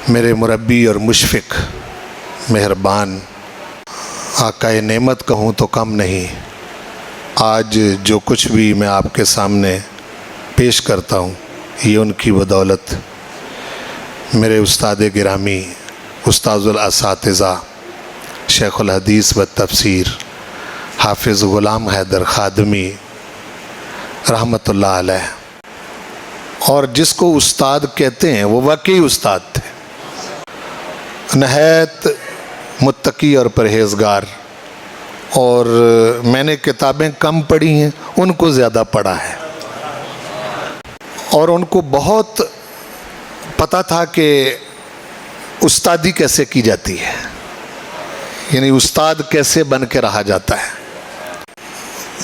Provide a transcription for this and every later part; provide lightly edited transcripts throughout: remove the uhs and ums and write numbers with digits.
میرے مربی اور مشفق مہربان آقائے نعمت کہوں تو کم نہیں. آج جو کچھ بھی میں آپ کے سامنے پیش کرتا ہوں یہ ان کی بدولت. میرے استاد گرامی استاذ الاساتذہ شیخ الحدیث و تفسیر حافظ غلام حیدر خادمی رحمۃ اللہ علیہ، اور جس کو استاد کہتے ہیں وہ واقعی استاد تھے. نہایت متقی اور پرہیزگار، اور میں نے کتابیں کم پڑھی ہیں، ان کو زیادہ پڑھا ہے، اور ان کو بہت پتہ تھا کہ استادی کیسے کی جاتی ہے، یعنی استاد کیسے بن کے رہا جاتا ہے.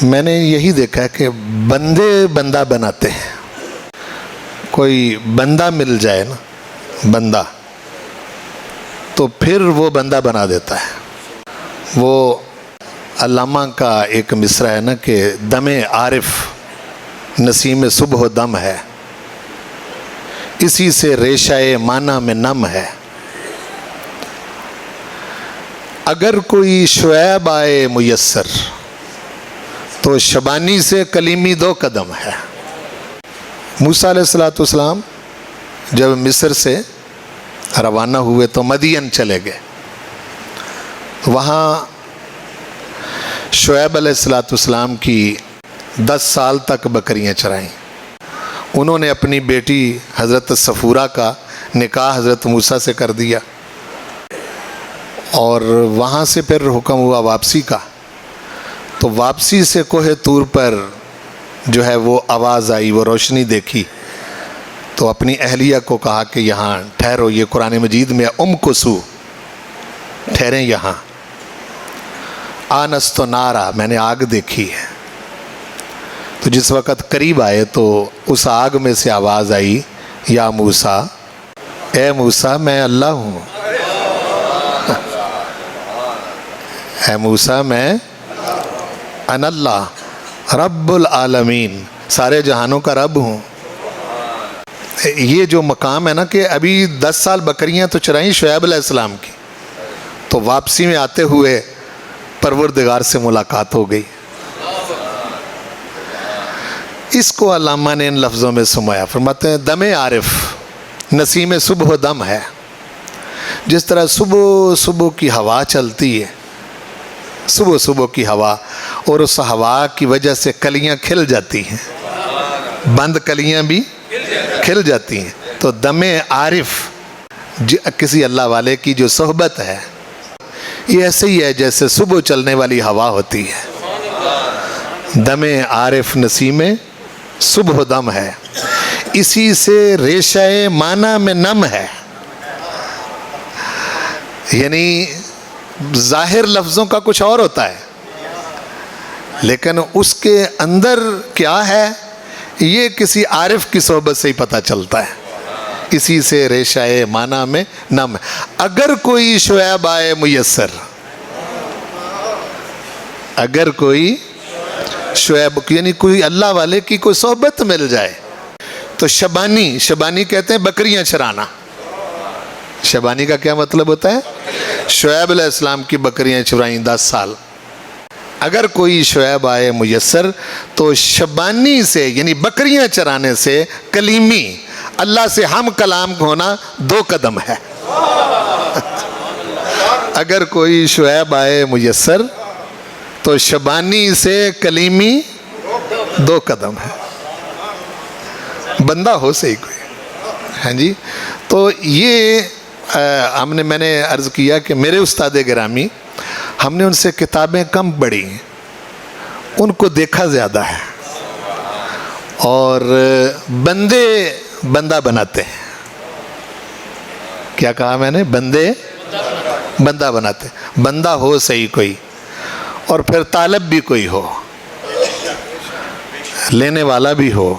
میں نے یہی دیکھا ہے کہ بندے بندہ بناتے ہیں. کوئی بندہ مل جائے نا، بندہ، تو پھر وہ بندہ بنا دیتا ہے. وہ علامہ کا ایک مصرع ہے نا کہ دم عارف نسیم صبح و دم ہے، اسی سے ریشہ معنی میں نم ہے. اگر کوئی شعیب آئے میسر تو شبانی سے کلیمی 2 قدم ہے. موسیٰ علیہ السلام جب مصر سے روانہ ہوئے تو مدین چلے گئے. وہاں شعیب علیہ السلام کی 10 سال تک بکریاں چرائیں. انہوں نے اپنی بیٹی حضرت صفورہ کا نکاح حضرت موسیٰ سے کر دیا، اور وہاں سے پھر حکم ہوا واپسی کا. تو واپسی سے کوہ طور پر جو ہے وہ آواز آئی، وہ روشنی دیکھی، تو اپنی اہلیہ کو کہا کہ یہاں ٹھہرو. یہ قرآن مجید میں امکثوا، ٹھہریں یہاں. آنست نارا، میں نے آگ دیکھی ہے. تو جس وقت قریب آئے تو اس آگ میں سے آواز آئی، یا موسیٰ، اے موسیٰ میں اللہ ہوں. اے موسیٰ میں انا اللہ رب العالمین، سارے جہانوں کا رب ہوں. یہ جو مقام ہے نا کہ ابھی 10 سال بکریاں تو چرائیں شعیب علیہ السلام کی، تو واپسی میں آتے ہوئے پروردگار سے ملاقات ہو گئی. اس کو علامہ نے ان لفظوں میں سمایا. فرماتے ہیں دم عارف نسیم صبح و دم ہے. جس طرح صبح کی ہوا چلتی ہے، صبح کی ہوا، اور اس ہوا کی وجہ سے کلیاں کھل جاتی ہیں، بند کلیاں بھی کھل جاتی ہیں. تو دم عارف کسی اللہ والے کی جو صحبت ہے، یہ ایسے ہی ہے جیسے صبح چلنے والی ہوا ہوتی ہے. دم عارف نسیم صبح دم ہے، اسی سے ریشہ معنی میں نم ہے. یعنی ظاہر لفظوں کا کچھ اور ہوتا ہے، لیکن اس کے اندر کیا ہے یہ کسی عارف کی صحبت سے ہی پتہ چلتا ہے. اسی سے ریشہ معنی میں نم ہے. اگر کوئی شعیب آئے میسر، اگر کوئی شعیب یعنی کوئی اللہ والے کی کوئی صحبت مل جائے تو شبانی کہتے ہیں بکریاں چرانا. شبانی کا کیا مطلب ہوتا ہے؟ شعیب علیہ السلام کی بکریاں چرائیں 10 سال. اگر کوئی شعیب آئے میسر تو شبانی سے یعنی بکریاں چرانے سے کلیمی اللہ سے ہم کلام ہونا 2 قدم ہے. اگر کوئی شعیب آئے میسر تو شبانی سے کلیمی 2 قدم ہے. بندہ ہو صحیح کوئی. ہاں جی. تو یہ میں نے عرض کیا کہ میرے استاد گرامی، ہم نے ان سے کتابیں کم پڑھی، ان کو دیکھا زیادہ ہے، اور بندے بندہ بناتے ہیں. کیا کہا میں نے؟ بندے بندہ بناتے. بندہ ہو صحیح کوئی، اور پھر طالب بھی کوئی ہو، لینے والا بھی ہو.